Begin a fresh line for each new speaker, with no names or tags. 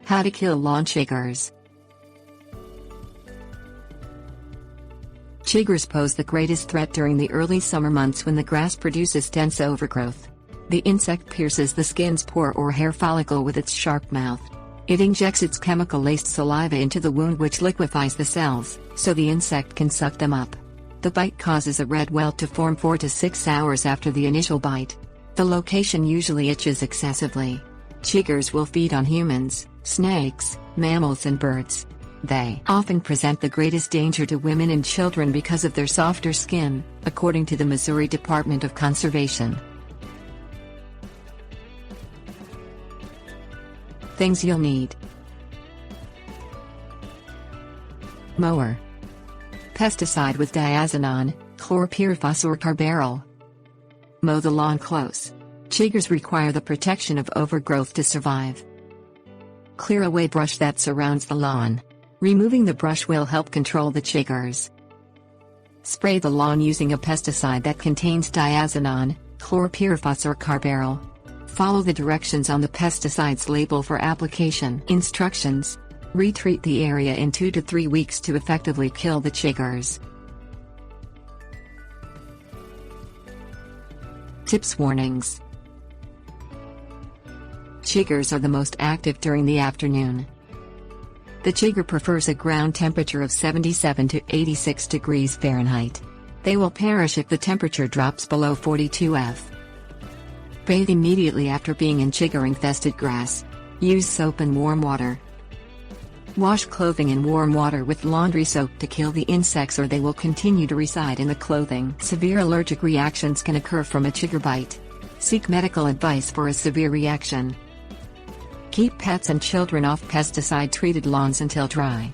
How to kill lawn chiggers. Chiggers pose the greatest threat during the early summer months when the grass produces dense overgrowth. The insect pierces the skin's pore or hair follicle with its sharp mouth. It injects its chemical-laced saliva into the wound, which liquefies the cells, so the insect can suck them up. The bite causes a red welt to form 4 to 6 hours after the initial bite. The location usually itches excessively. Chiggers will feed on humans, snakes, mammals and birds. They often present the greatest danger to women and children because of their softer skin, according to the Missouri Department of Conservation. Things you'll need: mower, pesticide with diazinon, chlorpyrifos or carbaryl. Mow the lawn close. Chiggers require the protection of overgrowth to survive. Clear away brush that surrounds the lawn. Removing the brush will help control the chiggers. Spray the lawn using a pesticide that contains diazinon, chlorpyrifos or carbaryl. Follow the directions on the pesticide's label for application instructions. Retreat the area in 2 to 3 weeks to effectively kill the chiggers. Tips. Warnings. Chiggers are the most active during the afternoon. The chigger prefers a ground temperature of 77 to 86 degrees Fahrenheit. They will perish if the temperature drops below 42 F. Bathe immediately after being in chigger-infested grass. Use soap and warm water. Wash clothing in warm water with laundry soap to kill the insects, or they will continue to reside in the clothing. Severe allergic reactions can occur from a chigger bite. Seek medical advice for a severe reaction. Keep pets and children off pesticide-treated lawns until dry.